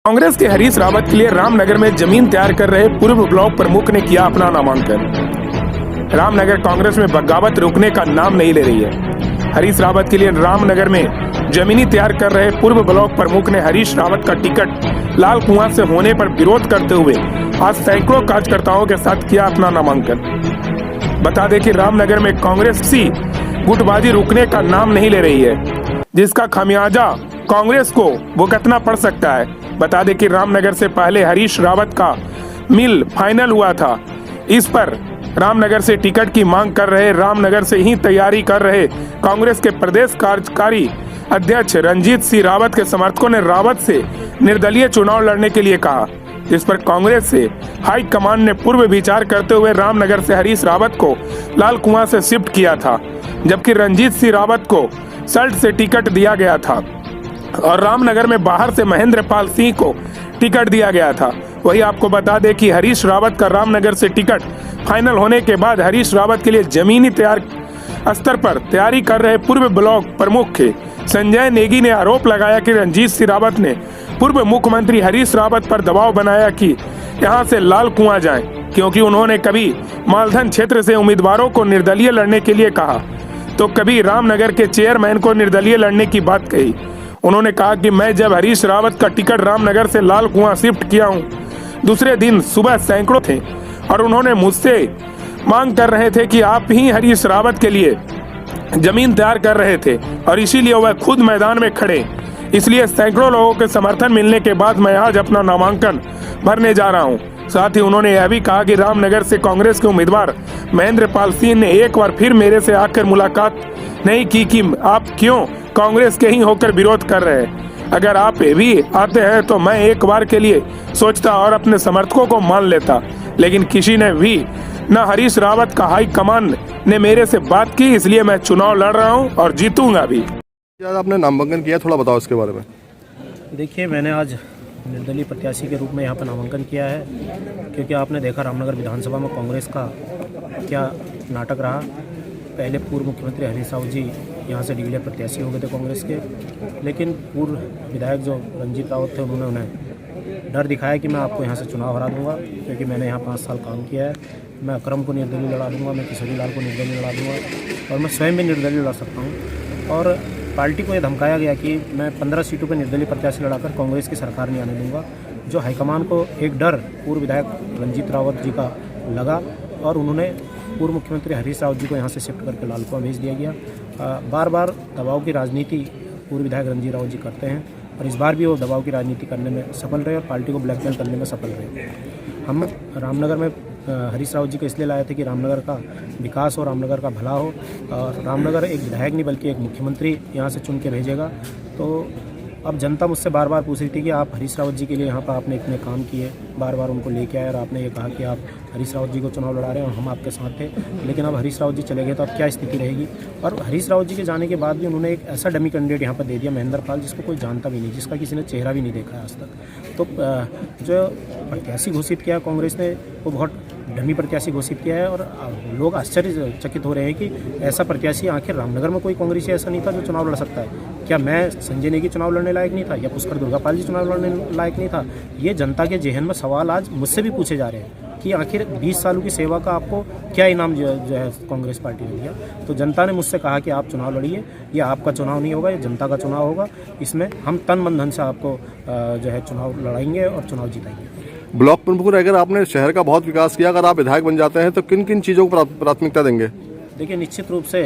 कांग्रेस के हरीश रावत के लिए रामनगर में जमीन तैयार कर रहे पूर्व ब्लॉक प्रमुख ने किया अपना नामांकन। रामनगर कांग्रेस में बगावत रुकने का नाम नहीं ले रही है। हरीश रावत के लिए रामनगर में जमीनी तैयार कर रहे पूर्व ब्लॉक प्रमुख ने हरीश रावत का टिकट लाल कुआं से होने पर विरोध करते हुए आज सैकड़ों कार्यकर्ताओं के साथ किया अपना नामांकन। बता दें कि रामनगर में कांग्रेसी गुटबाजी रुकने का नाम नहीं ले रही है, जिसका खामियाजा कांग्रेस को भुगतना पड़ सकता है। बता दें कि रामनगर से पहले हरीश रावत का मिल फाइनल हुआ था। इस पर रामनगर से टिकट की मांग कर रहे, रामनगर से ही तैयारी कर रहे कांग्रेस के प्रदेश कार्यकारी अध्यक्ष रंजीत सिंह रावत के समर्थकों ने रावत से निर्दलीय चुनाव लड़ने के लिए कहा, जिस पर कांग्रेस से हाई कमान ने पूर्व विचार करते हुए रामनगर से हरीश रावत को लाल कुआं से शिफ्ट किया था, जबकि रंजीत सिंह रावत को सल्ट से टिकट दिया गया था और रामनगर में बाहर से महेंद्र पाल सिंह को टिकट दिया गया था। वही आपको बता दें कि हरीश रावत का रामनगर से टिकट फाइनल होने के बाद हरीश रावत के लिए जमीनी तैयार स्तर पर तैयारी कर रहे पूर्व ब्लॉक प्रमुख संजय नेगी ने आरोप लगाया कि रंजीत सिंह रावत ने पूर्व मुख्यमंत्री हरीश रावत पर दबाव बनाया कि यहां से लाल कुआं जाएं, क्योंकि उन्होंने कभी मालधन क्षेत्र से उम्मीदवारों को निर्दलीय लड़ने के लिए कहा तो कभी रामनगर के चेयरमैन को निर्दलीय लड़ने की बात कही। उन्होंने कहा कि मैं जब हरीश रावत का टिकट रामनगर से लाल कुआं शिफ्ट किया हूं, दूसरे दिन सुबह सैकड़ों थे और उन्होंने मुझसे मांग कर रहे थे कि आप ही हरीश रावत के लिए जमीन तैयार कर रहे थे और इसीलिए वह खुद मैदान में खड़े। इसलिए सैकड़ों लोगों के समर्थन मिलने के बाद मैं आज अपना नामांकन भरने जा रहा हूं। साथ ही उन्होंने यह भी कहा कि रामनगर से कांग्रेस के उम्मीदवार महेंद्र पाल सिंह ने एक बार फिर मेरे से आकर मुलाकात नहीं की कि आप क्यों कांग्रेस के ही होकर विरोध कर रहे हैं। अगर आप भी आते हैं तो मैं एक बार के लिए सोचता और अपने समर्थकों को मान लेता, लेकिन किसी ने भी न हरीश रावत का हाई कमान ने मेरे से बात की, इसलिए मैं चुनाव लड़ रहा हूं और जीतूंगा भी। आपने नामांकन किया, थोड़ा बताओ इसके बारे में। देखिए, मैंने आज निर्दलीय प्रत्याशी के रूप में यहाँ पर नामांकन किया है, क्योंकि आपने देखा रामनगर विधानसभा में कांग्रेस का क्या नाटक रहा। पहले पूर्व मुख्यमंत्री हरीश रावत जी यहाँ से निर्दलीय प्रत्याशी हो गए थे कांग्रेस के, लेकिन पूर्व विधायक जो रंजीत रावत थे उन्होंने उन्हें डर दिखाया कि मैं आपको यहाँ से चुनाव हरा दूंगा, क्योंकि मैंने यहाँ 5 साल काम किया है, मैं अकरम को निर्दलीय लड़ा दूंगा, मैं किशोरी लाल को निर्दलीय लड़ा दूंगा और मैं स्वयं भी निर्दलीय लड़ सकता हूँ। और पार्टी को यह धमकाया गया कि मैं 15 सीटों पर निर्दलीय प्रत्याशी लड़ाकर कांग्रेस की सरकार नहीं आने दूंगा। जो हाईकमान को एक डर पूर्व विधायक रंजीत रावत जी का लगा और उन्होंने पूर्व मुख्यमंत्री हरीश रावत जी को यहाँ से शिफ्ट करके लाल कुआं भेज दिया गया। बार बार दबाव की राजनीति पूर्व विधायक रंजीत रावत जी करते हैं और इस बार भी वो दबाव की राजनीति करने में सफल रहे और पार्टी को ब्लैकमेल करने में सफल रहे। हम रामनगर में हरीश रावत जी को इसलिए लाए थे कि रामनगर का विकास हो, रामनगर का भला हो और रामनगर एक विधायक नहीं बल्कि एक मुख्यमंत्री यहाँ से चुन के भेजेगा। तो अब जनता मुझसे बार बार पूछ रही थी कि आप हरीश रावत जी के लिए यहाँ पर आपने इतने काम किए, बार बार उनको लेके आए और आपने ये कहा कि आप हरीश रावत जी को चुनाव लड़ा रहे हैं और हम आपके साथ थे, लेकिन अब हरीश रावत जी चले गए तो अब क्या स्थिति रहेगी। और हरीश रावत जी के जाने के बाद भी उन्होंने एक ऐसा डमी कैंडिडेट यहाँ पर दे दिया, महेंद्र पाल, जिसको कोई जानता भी नहीं, जिसका किसी ने चेहरा भी नहीं देखा है आज तक। तो जो प्रत्याशी घोषित किया कांग्रेस ने वो बहुत डमी प्रत्याशी घोषित किया है और लोग आश्चर्यचकित हो रहे हैं कि ऐसा प्रत्याशी आखिर रामनगर में कोई कांग्रेसी ऐसा नहीं था जो चुनाव लड़ सकता है। क्या मैं संजय नेगी चुनाव लड़ने लायक नहीं था या पुष्कर दुर्गापाल जी चुनाव लड़ने लायक नहीं था? ये जनता के जेहन में सवाल आज मुझसे भी पूछे जा रहे हैं कि आखिर 20 सालों की सेवा का आपको क्या इनाम जो है कांग्रेस पार्टी ने दिया। तो जनता ने मुझसे कहा कि आप चुनाव लड़िए, ये आपका चुनाव नहीं होगा, ये जनता का चुनाव होगा, इसमें हम तन मन धन से आपको जो है चुनाव लड़ाएंगे और चुनाव जिताएंगे। ब्लॉक प्रमुख रहकर आपने शहर का बहुत विकास किया, अगर आप विधायक बन जाते हैं तो किन किन चीज़ों को प्राथमिकता देंगे? देखिए, निश्चित रूप से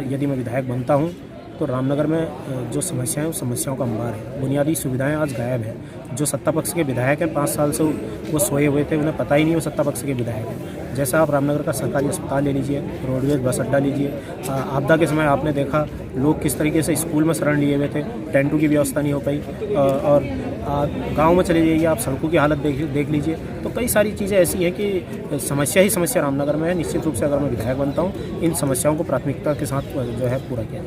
यदि मैं विधायक बनता हूँ तो रामनगर में जो समस्याएं उस समस्याओं का अंबार है। बुनियादी सुविधाएं आज गायब हैं। जो सत्ता पक्ष के विधायक हैं 5 साल से वो सोए हुए थे, उन्हें पता ही नहीं वो सत्ता पक्ष के विधायक हैं। जैसा आप रामनगर का सरकारी अस्पताल ले लीजिए, रोडवेज बस अड्डा लीजिए, आपदा के समय आपने देखा लोग किस तरीके से स्कूल में शरण लिए हुए थे, टेंटों की व्यवस्था नहीं हो पाई। और गाँव में चले जाइए आप, सड़कों की हालत देख लीजिए। तो कई सारी चीज़ें ऐसी हैं कि समस्या ही समस्या रामनगर में है। निश्चित रूप से अगर मैं विधायक बनता हूँ इन समस्याओं को प्राथमिकता के साथ जो है पूरा किया जाए।